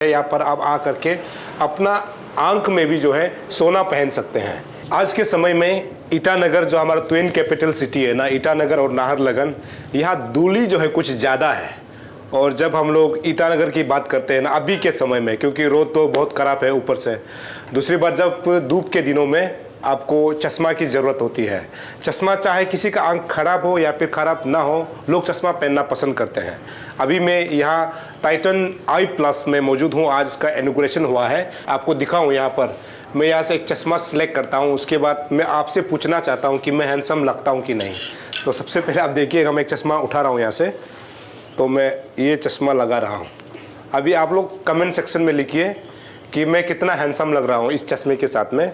यहाँ पर आप आ करके अपना आंख में भी जो है सोना पहन सकते हैं। आज के समय में ईटानगर जो हमारा ट्विन कैपिटल सिटी है ना, ईटानगर और नाहरलगुन, यहाँ दूरी जो है कुछ ज़्यादा है। और जब हम लोग ईटानगर की बात करते हैं ना अभी के समय में, क्योंकि रोड तो बहुत ख़राब है ऊपर से, दूसरी बात जब धूप के दिनों में आपको चश्मा की ज़रूरत होती है। चश्मा चाहे किसी का आंख खराब हो या फिर ख़राब ना हो, लोग चश्मा पहनना पसंद करते हैं। अभी मैं यहाँ टाइटन आई प्लस में मौजूद हूँ। आज का इनॉग्रेशन हुआ है, आपको दिखाऊँ। यहाँ पर मैं यहाँ से एक चश्मा सेलेक्ट करता हूँ, उसके बाद मैं आपसे पूछना चाहता हूँ कि मैं हैंडसम लगता हूँ कि नहीं। तो सबसे पहले आप देखिएगा, मैं एक चश्मा उठा रहा हूँ यहाँ से, तो मैं ये चश्मा लगा रहा हूँ। अभी आप लोग कमेंट सेक्शन में लिखिए कि मैं कितना हैंडसम लग रहा हूँ इस चश्मे के साथ में।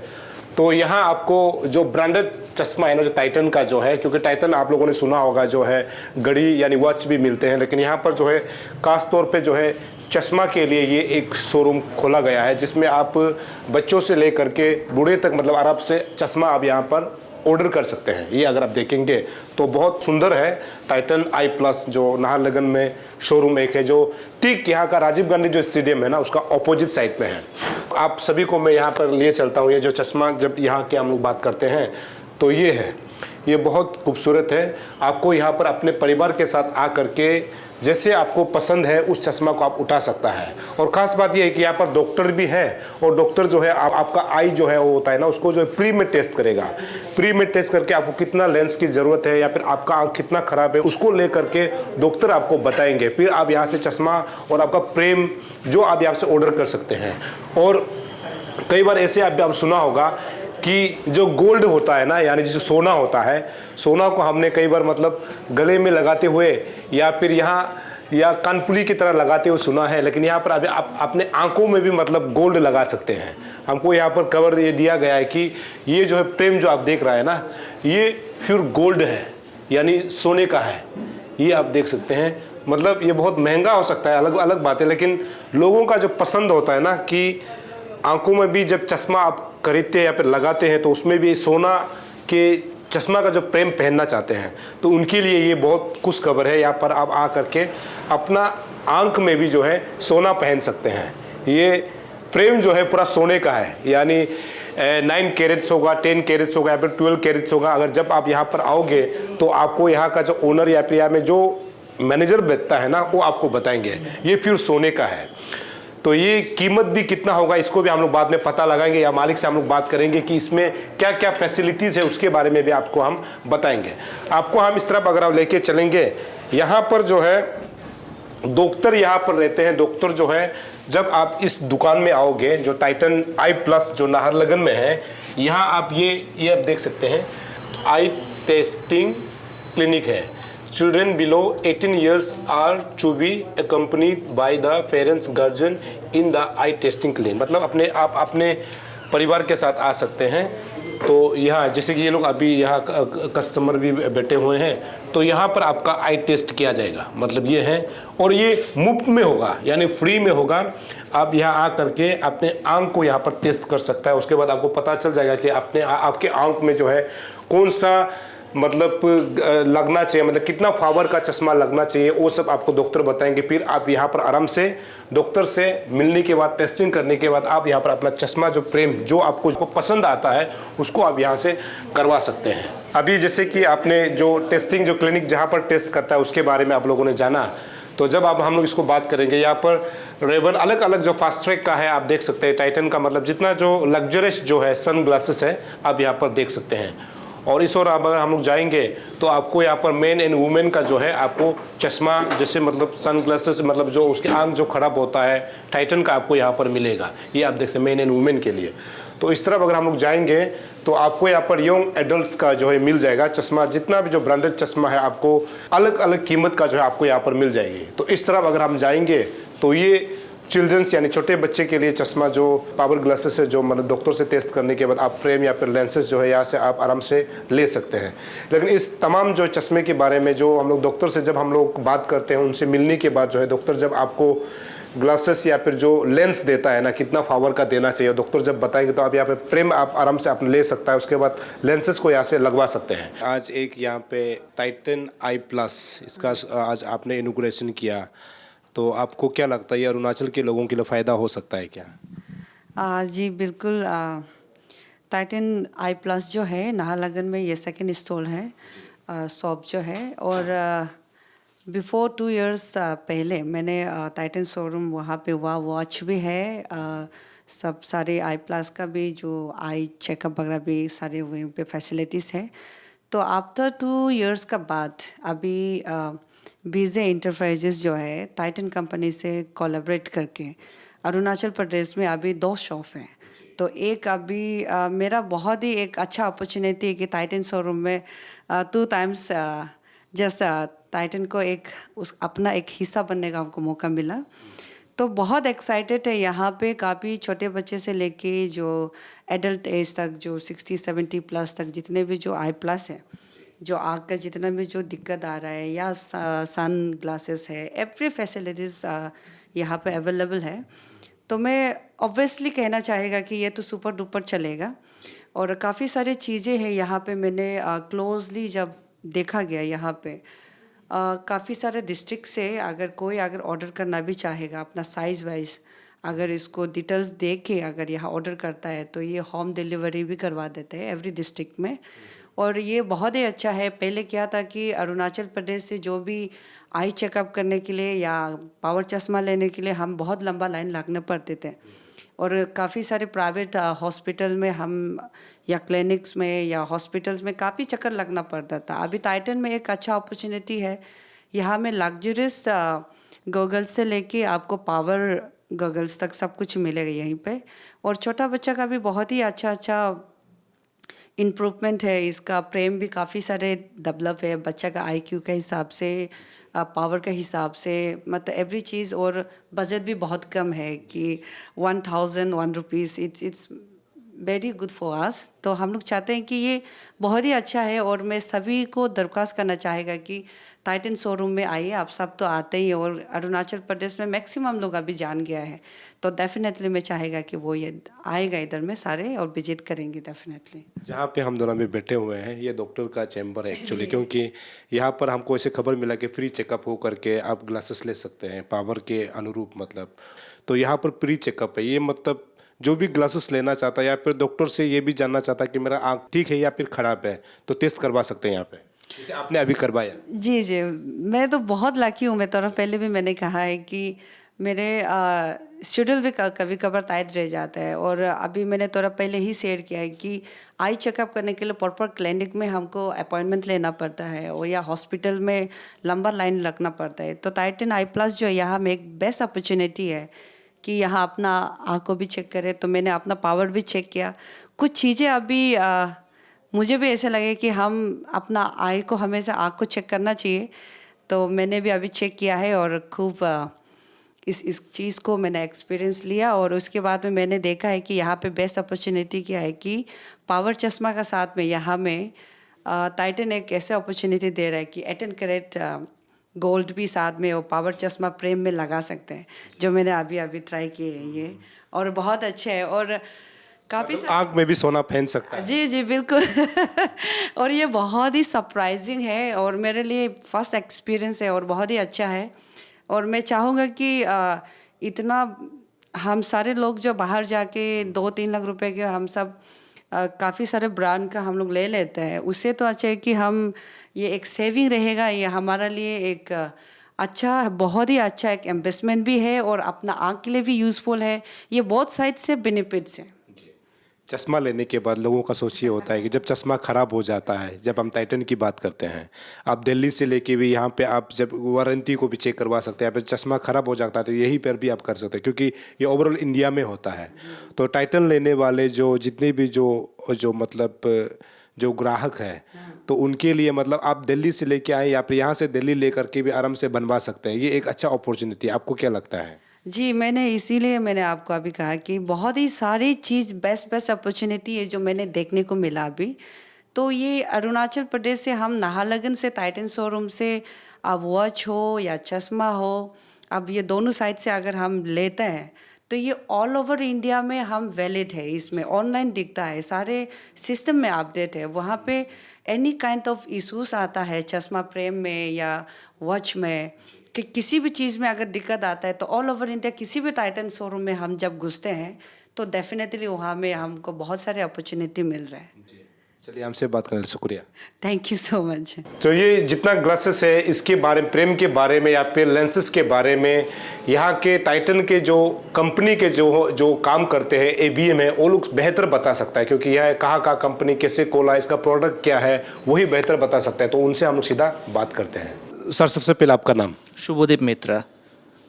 तो यहाँ आपको जो ब्रांडेड चश्मा है ना, जो टाइटन का जो है, क्योंकि टाइटन आप लोगों ने सुना होगा जो है घड़ी यानी वॉच भी मिलते हैं, लेकिन यहाँ पर जो है खास तौर पे जो है चश्मा के लिए ये एक शोरूम खोला गया है, जिसमें आप बच्चों से लेकर के बूढ़े तक मतलब आराम से चश्मा आप यहाँ पर ऑर्डर कर सकते हैं। ये अगर आप देखेंगे तो बहुत सुंदर है। टाइटन आई प्लस जो नाहरलगुन में शोरूम एक है, जो ठीक यहाँ का राजीव गांधी जो स्टेडियम है ना, उसका ऑपोजिट साइड में है। आप सभी को मैं यहाँ पर लिए चलता हूँ। ये जो चश्मा जब यहाँ के हम लोग बात करते हैं तो ये है, ये बहुत खूबसूरत है। आपको यहाँ पर अपने परिवार के साथ आ करके जैसे आपको पसंद है उस चश्मा को आप उठा सकता है। और ख़ास बात यह है कि यहाँ पर डॉक्टर भी है, और डॉक्टर जो है आपका आई जो है वो होता है ना, उसको जो है फ्री में टेस्ट करेगा। फ्री में टेस्ट करके आपको कितना लेंस की ज़रूरत है या फिर आपका आँख कितना ख़राब है उसको ले करके डॉक्टर आपको बताएंगे। फिर आप यहाँ से चश्मा और आपका फ्रेम जो आप यहाँ से ऑर्डर कर सकते हैं। और कई बार ऐसे आप सुना होगा कि जो गोल्ड होता है ना, यानी जो सोना होता है, सोना को हमने कई बार मतलब गले में लगाते हुए या फिर यहाँ या कानपुली की तरह लगाते हुए सुना है, लेकिन यहाँ पर अभी आप अपने आंखों में भी मतलब गोल्ड लगा सकते हैं। हमको यहाँ पर कवर ये दिया गया है कि ये जो है फ्रेम जो आप देख रहा है ना, ये प्योर गोल्ड है, यानी सोने का है। ये आप देख सकते हैं। मतलब ये बहुत महंगा हो सकता है, अलग अलग बात है, लेकिन लोगों का जो पसंद होता है ना कि आंखों में भी जब चश्मा आप खरीदते हैं या फिर लगाते हैं तो उसमें भी सोना के चश्मा का जो फ्रेम पहनना चाहते हैं, तो उनके लिए ये बहुत खुश खबर है। यहाँ पर आप आ करके अपना आंख में भी जो है सोना पहन सकते हैं। ये फ्रेम जो है पूरा सोने का है, यानी 9 कैरेट्स होगा, 10 कैरेट्स होगा या फिर 12 कैरेट्स होगा। अगर जब आप यहाँ पर आओगे तो आपको यहाँ का जो ओनर या फिर यहाँ में जो मैनेजर बैठता है ना, वो आपको बताएंगे ये प्योर सोने का है। तो ये कीमत भी कितना होगा इसको भी हम लोग बाद में पता लगाएंगे, या मालिक से हम लोग बात करेंगे कि इसमें क्या क्या फैसिलिटीज़ है, उसके बारे में भी आपको हम बताएंगे। आपको हम इस तरफ अगर आप लेके चलेंगे, यहाँ पर जो है डॉक्टर यहाँ पर रहते हैं। डॉक्टर जो है जब आप इस दुकान में आओगे, जो टाइटन आई प्लस जो नाहरलगुन में है, यहाँ आप ये आप देख सकते हैं, आई टेस्टिंग क्लिनिक है। Children below 18 years are to be accompanied by the parents guardian in the eye testing clinic। मतलब आप अपने परिवार के साथ आ सकते हैं। तो यहाँ जैसे कि ये लोग अभी यहाँ कस्टमर भी बैठे हुए हैं, तो यहाँ पर आपका आई टेस्ट किया जाएगा, मतलब ये है। और ये मुफ्त में होगा, यानी फ्री में होगा। आप यहाँ आ करके अपने आंख को यहाँ पर टेस्ट कर सकता है। उसके बाद आपको पता चल जाएगा कि आपके आंख में जो है कौन सा मतलब लगना चाहिए, मतलब कितना पावर का चश्मा लगना चाहिए, वो सब आपको डॉक्टर बताएंगे। फिर आप यहाँ पर आराम से डॉक्टर से मिलने के बाद, टेस्टिंग करने के बाद आप यहाँ पर अपना चश्मा जो फ्रेम जो आपको पसंद आता है उसको आप यहाँ से करवा सकते हैं। अभी जैसे कि आपने जो टेस्टिंग जो क्लिनिक जहाँ पर टेस्ट करता है उसके बारे में आप लोगों ने जाना, तो जब आप हम लोग इसको बात करेंगे, यहाँ पर रेवन अलग अलग जो फास्ट ट्रैक का है आप देख सकते हैं। टाइटन का मतलब जितना जो लग्जरियस जो है सन ग्लासेस है आप यहाँ पर देख सकते हैं। और इस और अगर हम लोग जाएंगे तो आपको यहाँ पर मेन एंड वुमेन का जो है आपको चश्मा, जैसे मतलब सन ग्लासेस, मतलब जो उसके आंख जो खराब होता है, टाइटन का आपको यहाँ पर मिलेगा। ये आप देख सकते हैं मेन एंड वुमेन के लिए। तो इस तरफ अगर हम लोग जाएंगे तो आपको यहाँ पर यंग एडल्ट्स का जो है मिल जाएगा चश्मा। जितना भी जो ब्रांडेड चश्मा है आपको अलग अलग कीमत का जो है आपको यहाँ पर मिल जाएगी। तो इस तरफ अगर हम जाएंगे तो ये चिल्ड्रंस यानी छोटे बच्चे के लिए चश्मा जो पावर ग्लासेस है, जो मतलब डॉक्टर से टेस्ट करने के बाद आप फ्रेम या फिर लेंसेज जो है यहाँ से आप आराम से ले सकते हैं। लेकिन इस तमाम जो चश्मे के बारे में जो हम लोग डॉक्टर से जब हम लोग बात करते हैं, उनसे मिलने के बाद जो है डॉक्टर जब आपको ग्लासेस या फिर जो लेंस देता है ना, कितना पावर का देना चाहिए, डॉक्टर जब बताएंगे तो आप यहाँ पे फ्रेम आप आराम से आप ले सकता है। उसके बाद लेंसेज को यहाँ से लगवा सकते हैं। आज एक यहाँ पे टाइटन आई प्लस इसका आज आपने इनॉग्रेशन किया, तो आपको क्या लगता है ये अरुणाचल के लोगों के लिए फ़ायदा हो सकता है क्या? जी बिल्कुल। टाइटन आई प्लस जो है नाहरलगुन में ये सेकंड स्टोर है शॉप जो है। और बिफोर 2 इयर्स पहले मैंने टाइटन शोरूम वहाँ पे हुआ, वॉच भी है, सब सारे आई प्लस का भी जो आई चेकअप वगैरह भी सारे वहीं पे फैसिलिटीज़ है। तो आफ्टर 2 इयर्स का बाद अभी बीजे इंटरप्राइजेस जो है टाइटन कंपनी से कोलैबोरेट करके अरुणाचल प्रदेश में अभी 2 शॉप हैं। तो एक अभी मेरा बहुत ही एक अच्छा अपॉर्चुनिटी है कि टाइटन शोरूम में 2 टाइम्स जैसा टाइटन को एक उस अपना एक हिस्सा बनने का हमको मौका मिला। तो बहुत एक्साइटेड है। यहाँ पे काफ़ी छोटे बच्चे से लेके जो एडल्ट एज तक, जो 60-70 प्लस तक जितने भी जो आई प्लस है, जो आँख का जितना भी जो दिक्कत आ रहा है या सन ग्लासेस है, एवरी फैसिलिटीज़ यहाँ पे अवेलेबल है। तो मैं ऑब्वियसली कहना चाहेगा कि ये तो सुपर डुपर चलेगा। और काफ़ी सारी चीज़ें हैं यहाँ पे। मैंने क्लोजली जब देखा गया यहाँ पे काफ़ी सारे डिस्ट्रिक्ट से अगर कोई अगर ऑर्डर करना भी चाहेगा अपना साइज़ वाइज, अगर इसको डिटेल्स दे के अगर यहाँ ऑर्डर करता है तो ये होम डिलीवरी भी करवा देते हैं एवरी डिस्ट्रिक्ट में। और ये बहुत ही अच्छा है। पहले क्या था कि अरुणाचल प्रदेश से जो भी आई चेकअप करने के लिए या पावर चश्मा लेने के लिए हम बहुत लंबा लाइन लगने पड़ते थे। और काफ़ी सारे प्राइवेट हॉस्पिटल में हम या क्लिनिक्स में या हॉस्पिटल्स में काफ़ी चक्कर लगना पड़ता था। अभी टाइटन में एक अच्छा अपॉर्चुनिटी है। यहाँ में लग्जरियस गॉगल्स से लेके आपको पावर गॉगल्स तक सब कुछ मिलेगा यहीं पे। और छोटा बच्चा का भी बहुत ही अच्छा इम्प्रूवमेंट है। इसका फ्रेम भी काफ़ी सारे डेवलप है बच्चा का आईक्यू के हिसाब से, पावर के हिसाब से, मतलब एवरी चीज़। और बजट भी बहुत कम है कि 1001 rupees. It's very good for us. तो हम लोग चाहते हैं कि ये बहुत ही अच्छा है। और मैं सभी को दरख्वास्त करना चाहेगा कि टाइटन शोरूम में आइए। आप सब तो आते ही, और अरुणाचल प्रदेश में मैक्सिमम लोग अभी जान गया है। तो डेफिनेटली मैं चाहेगा कि वो ये आएगा इधर में सारे और विजिट करेंगे डेफिनेटली। जहाँ पे हम दोनों भी बैठे हुए हैं ये डॉक्टर का चैम्बर है एक्चुअली, क्योंकि यहाँ पर हमको ऐसे खबर मिला कि फ्री चेकअप हो करके आप ग्लासेस ले सकते हैं पावर के अनुरूप मतलब। तो यहाँ पर प्री चेकअप है। ये मतलब जो भी ग्लासेस लेना चाहता है या फिर डॉक्टर से ये भी जानना चाहता है कि मेरा आँख ठीक है या फिर ख़राब है तो टेस्ट करवा सकते हैं यहाँ पे, जैसे आपने अभी करवाया। जी जी, मैं तो बहुत लाकी हूँ। मैं थोड़ा पहले भी मैंने कहा है कि मेरे शेड्यूल भी कभी कभार टाइट रह जाता है। और अभी मैंने थोड़ा पहले ही शेयर किया है कि आई चेकअप करने के लिए प्रॉपर क्लिनिक में हमको अपॉइंटमेंट लेना पड़ता है और या हॉस्पिटल में लंबा लाइन लगना पड़ता है। तो टाइटन आई प्लस जो है यहाँ में एक बेस्ट अपॉर्चुनिटी है कि यहाँ अपना आँख को भी चेक करे। तो मैंने अपना पावर भी चेक किया। कुछ चीज़ें अभी मुझे भी ऐसे लगे कि हम अपना आई को हमेशा आँख को चेक करना चाहिए। तो मैंने भी अभी चेक किया है और खूब इस चीज़ को मैंने एक्सपीरियंस लिया। और उसके बाद में मैंने देखा है कि यहाँ पे बेस्ट अपॉर्चुनिटी क्या है कि पावर चश्मा का साथ में यहाँ में टाइटन एक ऐसे अपॉर्चुनिटी दे रहा है कि 18 कैरेट गोल्ड भी साथ में और पावर चश्मा फ्रेम में लगा सकते हैं, जो मैंने अभी अभी ट्राई किए हैं ये। और बहुत अच्छे है और काफ़ी आँख में भी सोना पहन सकता है। जी जी बिल्कुल। और ये बहुत ही सरप्राइजिंग है और मेरे लिए फर्स्ट एक्सपीरियंस है और बहुत ही अच्छा है। और मैं चाहूँगा कि इतना हम सारे लोग जो बाहर जाके 2-3 लाख रुपए के हम सब काफ़ी सारे ब्रांड का हम लोग ले लेते हैं, उससे तो अच्छा है कि हम ये एक सेविंग रहेगा। ये हमारा लिए एक अच्छा, बहुत ही अच्छा एक इन्वेस्टमेंट भी है और अपना आँख के लिए भी यूज़फुल है। ये बहुत साइड से बेनिफिट्स हैं। चश्मा लेने के बाद लोगों का सोच ये होता है कि जब चश्मा ख़राब हो जाता है, जब हम टाइटन की बात करते हैं, आप दिल्ली से लेके भी यहाँ पे आप जब वारंटी को भी चेक करवा सकते हैं। फिर चश्मा ख़राब हो जाता है तो यहीं पर भी आप कर सकते हैं, क्योंकि ये ओवरऑल इंडिया में होता है। तो टाइटन लेने वाले जो जितने भी जो मतलब जो ग्राहक है, तो उनके लिए मतलब आप दिल्ली से लेके आए या फिर यहाँ से दिल्ली ले करके भी आराम से बनवा सकते हैं। ये एक अच्छा अपॉर्चुनिटी है। आपको क्या लगता है? जी, मैंने इसीलिए मैंने आपको अभी कहा कि बहुत ही सारी चीज़ बेस्ट अपॉर्चुनिटी है जो मैंने देखने को मिला अभी। तो ये अरुणाचल प्रदेश से हम नाहरलगुन से टाइटन शोरूम से अब वॉच हो या चश्मा हो, अब ये दोनों साइड से अगर हम लेते हैं तो ये ऑल ओवर इंडिया में हम वैलिड है। इसमें ऑनलाइन दिखता है, सारे सिस्टम में अपडेट है। वहाँ पे एनी काइंड ऑफ इश्यूज आता है चश्मा फ्रेम में या वॉच में, कि किसी भी चीज़ में अगर दिक्कत आता है तो ऑल ओवर इंडिया किसी भी टाइटन शोरूम में हम जब घुसते हैं तो डेफिनेटली वहाँ में हमको बहुत सारे अपॉर्चुनिटी मिल रहा है। चलिए, हमसे बात करने के लिए शुक्रिया। Thank you so much. तो ये जितना ग्लासेस है इसके बारे में, प्रेम के बारे में या फिर लेंसेज के बारे में, यहाँ के टाइटन के जो कंपनी के जो काम करते हैं एबीएम है, वो लोग बेहतर बता सकता है, क्योंकि यह कहाँ कंपनी कैसे खोला, इसका प्रोडक्ट क्या है, वही बेहतर बता सकता है। तो उनसे हम लोग सीधा बात करते हैं। सर, सबसे पहले आपका नाम? शुभदीप मित्रा।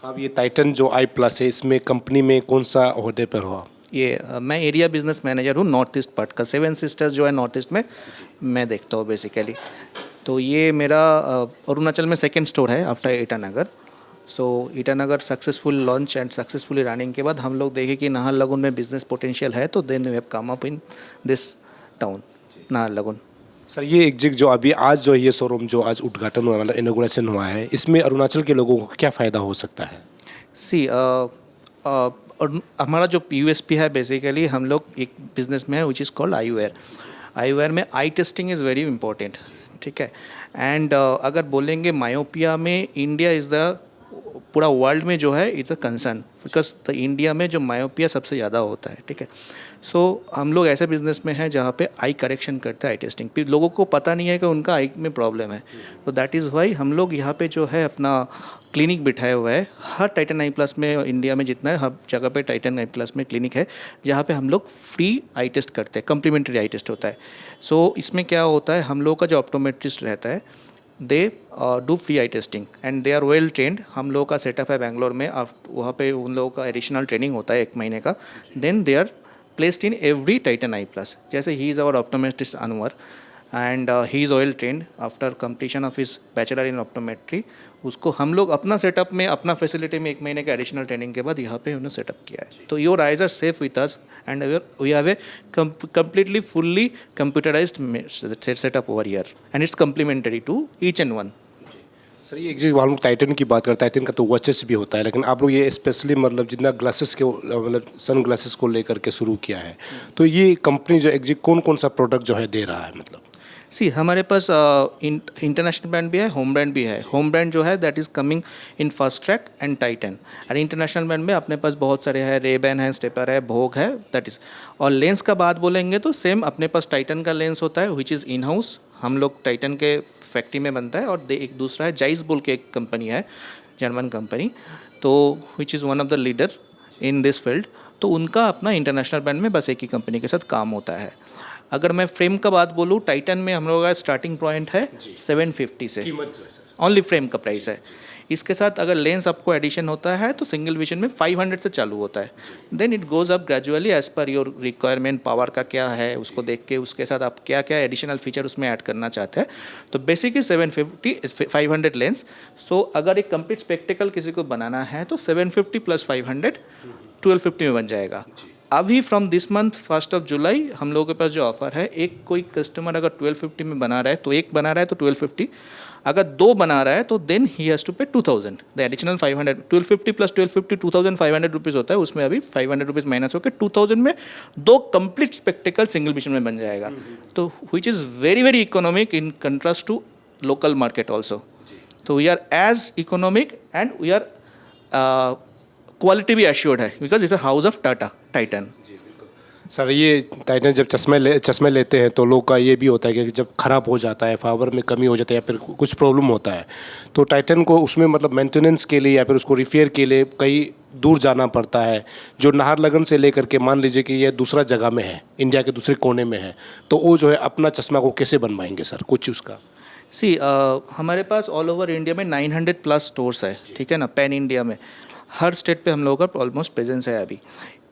अब ये टाइटन जो आई प्लस है, इसमें कंपनी में कौन सा ओहदे पर हो? मैं एरिया बिजनेस मैनेजर हूँ नॉर्थ ईस्ट पार्ट का। 7 सिस्टर्स जो है नॉर्थ ईस्ट में मैं देखता हूँ बेसिकली। तो ये मेरा अरुणाचल में सेकंड स्टोर है after Itanagar. So Itanagar successful launch and successfully running के बाद हम लोग देखे कि नाहरलगुन में बिजनेस पोटेंशियल है, तो then we have come up in this town Naharlagun. Sir, ये एग्जिट जो अभी आज जो ये शोरूम जो आज उद्घाटन हुआ, मतलब इनॉग्रेशन हुआ है, इसमें अरुणाचल के लोगों को क्या फ़ायदा हो सकता है? और हमारा जो यूएसपी है बेसिकली, हम लोग एक बिजनेस में है which is called eyewear. Eyewear में आई टेस्टिंग इज़ वेरी इंपॉर्टेंट, ठीक है। एंड अगर बोलेंगे मायोपिया में, इंडिया इज़ द पूरा वर्ल्ड में जो है it's a concern, because the India में जो मायोपिया सबसे ज़्यादा होता है, ठीक है। सो हम लोग ऐसे बिजनेस में हैं जहाँ पे आई करेक्शन करते हैं, आई टेस्टिंग। फिर लोगों को पता नहीं है कि उनका आई में प्रॉब्लम है, तो दैट इज़ वाई हम लोग यहाँ पे जो है अपना क्लिनिक बिठाए हुआ है। हर टाइटन आई प्लस में इंडिया में जितना है, हर जगह पे टाइटन आई प्लस में क्लिनिक है जहाँ पे हम लोग फ्री आई टेस्ट करते हैं, कम्प्लीमेंट्री आई टेस्ट होता है। सो इसमें क्या होता है, हम लोगों का जो ऑप्टोमेट्रिस्ट रहता है, they do free eye testing and they are well trained. हम लोगों का सेटअप है बेंगलोर में, वहाँ पे उन लोगों का एडिशनल ट्रेनिंग होता है 1 महीने का। Then they are placed in every Titan Eye Plus. जैसे he is our optometrist Anwar and he is oil trained after completion of his bachelor in optometry। उसको हम लोग अपना सेटअप में, अपना फैसिलिटी में 1 महीने का एडिशनल ट्रेनिंग के बाद यहाँ पे उन्होंने सेटअप किया है। तो your eyes are safe with us and we have a completely fully computerized setup over here and it's complementary to each and one। Sir, ये एग्जिट हम लोग टाइटन की बात करते हैं, टाइटन का तो वॉचेस भी होता है, लेकिन आप लोग ये स्पेशली मतलब जितना ग्लासेस के मतलब सन ग्लासेस को लेकर के शुरू किया है, तो ये कंपनी जो एग्जिट कौन सा प्रोडक्ट जो है दे रहा है? मतलब हमारे पास इंटरनेशनल ब्रांड भी है, होम ब्रांड भी है। होम ब्रांड जो है that is coming in fast track and Titan. और इंटरनेशनल ब्रांड में अपने पास बहुत सारे हैं, रेबैन है, स्टेपर है, भोग है, दैट इज़। और लेंस का बात बोलेंगे तो सेम अपने पास टाइटन का लेंस होता है विच इज़ इन हाउस, हम लोग टाइटन के फैक्ट्री में बनता है। और एक दूसरा है जाइस बोल के एक कंपनी है, जर्मन कंपनी, तो which is one of the leader in this field. तो उनका अपना इंटरनेशनल ब्रांड में बस एक ही कंपनी के साथ काम होता है। अगर मैं फ्रेम का बात बोलूँ, टाइटन में हम लोगों का स्टार्टिंग पॉइंट है 750 से, ओनली फ्रेम का प्राइस है। इसके साथ अगर लेंस आपको एडिशन होता है तो सिंगल विजन में 500 से चालू होता है। Then it goes up gradually as per your requirement, power का क्या है उसको देख के, उसके साथ आप क्या क्या एडिशनल फीचर उसमें ऐड करना चाहते हैं। तो बेसिकली 750 500 लेंस। सो अगर एक कंप्लीट स्पेक्टिकल किसी को बनाना है तो 750 + 500 1250 में बन जाएगा। अभी फ्रॉम दिस मंथ 1 जुलाई हम लोगों के पास जो ऑफर है, एक कोई कस्टमर अगर 1250 में बना रहा है तो एक बना रहा है तो 1250, अगर 2 बना रहा है तो देन ही हैज़ टू पे 2000, द एडिशनल 500। 1250 + 1250 2500 रुपीज़ होता है, उसमें अभी 500 रुपीज़ माइनस होकर 2000 में 2 कंप्लीट स्पेक्टिकल सिंगल विजन में बन जाएगा। तो which is very very economic in contrast to local market also. तो we are as economic and we are quality भी एश्योर्ड है because it's a house of Titan. Sir, ये Titan जब चश्मे लेते हैं तो लोग का ये भी होता है कि जब ख़राब हो जाता है, पावर में कमी हो जाती है या फिर कुछ प्रॉब्लम होता है, तो टाइटन को उसमें मतलब मेंटेनेंस के लिए या फिर उसको रिपेयर के लिए कहीं दूर जाना पड़ता है। जो नाहरलगन से लेकर के मान लीजिए कि ये दूसरा जगह में है, इंडिया के दूसरे कोने में है, तो वो जो है अपना चश्मा को कैसे बनवाएंगे सर, कुछ उसका? हमारे पास ऑल ओवर इंडिया में 900+ स्टोर्स है, ठीक है ना, पैन इंडिया में हर स्टेट पे हम लोगों का ऑलमोस्ट प्रेजेंस है अभी।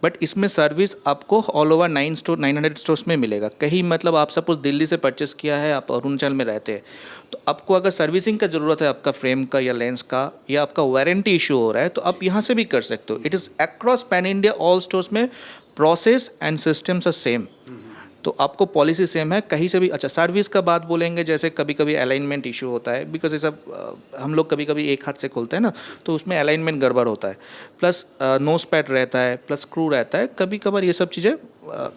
बट इसमें सर्विस आपको ऑल ओवर 900 स्टोर्स में मिलेगा। कहीं मतलब आप सपोज दिल्ली से परचेस किया है, आप अरुणाचल में रहते हैं, तो आपको अगर सर्विसिंग का ज़रूरत है आपका फ्रेम का या लेंस का, या आपका वारंटी इशू हो रहा है, तो आप यहाँ से भी कर सकते हो। It is across pan India, all stores में process and systems are same, तो आपको पॉलिसी सेम है कहीं से भी। अच्छा, सर्विस का बात बोलेंगे, जैसे कभी कभी अलाइनमेंट इशू होता है, बिकॉज ये सब हम लोग कभी कभी एक हाथ से खोलते हैं ना, तो उसमें अलाइनमेंट गड़बड़ होता है, प्लस नोज पैड रहता है, प्लस स्क्रू रहता है, कभी कभार ये सब चीज़ें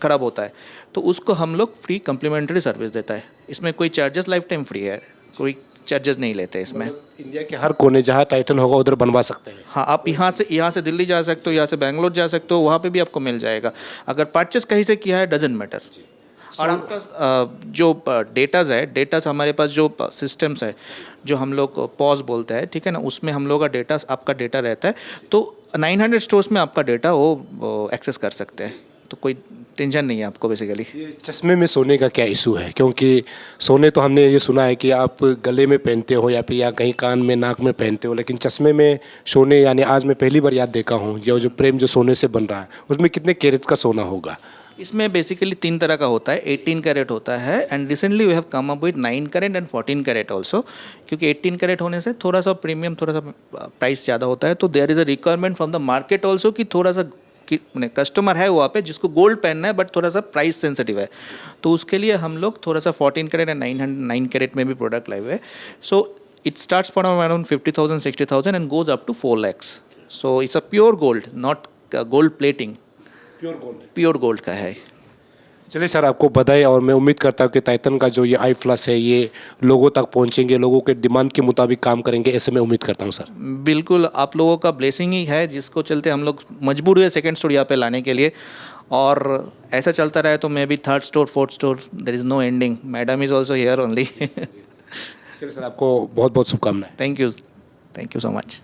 ख़राब होता है, तो उसको हम लोग फ्री कम्प्लीमेंट्री सर्विस देता है। इसमें कोई चार्जेस लाइफ टाइम फ्री है, कोई चार्जेस नहीं लेते इसमें। इंडिया के हर कोने जहाँ टाइटन होगा उधर बनवा सकते हैं। हाँ, आप यहाँ से दिल्ली जा सकते हो, यहाँ से बेंगलोर जा सकते हो, वहाँ पे भी आपको मिल जाएगा। अगर परचेस कहीं से किया है डजेंट मैटर। और आपका जो डेटाज है, डेटाज हमारे पास जो सिस्टम्स है जो हम लोग पॉज बोलते हैं, ठीक है ना, उसमें हम लोग का डेटा, आपका डेटा रहता है। तो 900 स्टोर्स में आपका डेटा वो एक्सेस कर सकते हैं, तो कोई टेंशन नहीं है आपको बेसिकली। ये चश्मे में सोने का क्या इशू है? क्योंकि सोने तो हमने ये सुना है कि आप गले में पहनते हो या फिर या कहीं कान में नाक में पहनते हो, लेकिन चश्मे में सोने, यानी आज मैं पहली बार याद देखा हूँ जो प्रेम जो सोने से बन रहा है, उसमें कितने कैरेट्स का सोना होगा? इसमें बेसिकली 3 तरह का होता है। 18 कैरेट होता है and recently we have come up with 9 carat and 14 carat also, क्योंकि 18 कैरेट होने से थोड़ा सा प्रीमियम, थोड़ा सा प्राइस ज़्यादा होता है। तो there is a requirement from the market also कि थोड़ा सा कस्टमर है वहाँ पे जिसको गोल्ड पहनना है बट थोड़ा सा प्राइस सेंसिटिव है, तो उसके लिए हम लोग थोड़ा सा 14 कैरेट एंड 9 कैरेट में भी प्रोडक्ट लाए हुए हैं। So it starts from around 50,000 60,000 and goes up to 4 lakhs। So it's a pure gold, not gold plating, pure gold का है। चलिए सर, आपको बधाई, और मैं उम्मीद करता हूँ कि टाइटन का जो ये आई प्लस है ये लोगों तक पहुँचेंगे, लोगों के डिमांड के मुताबिक काम करेंगे, ऐसे मैं उम्मीद करता हूँ सर। बिल्कुल, आप लोगों का ब्लेसिंग ही है जिसको चलते हम लोग मजबूर हुए सेकंड स्टोर यहाँ पे लाने के लिए, और ऐसा चलता रहे तो may be 3rd store 4th store, there is no ending. Madam is also here only. चलिए सर, आपको बहुत बहुत शुभकामनाएं। Thank you so much.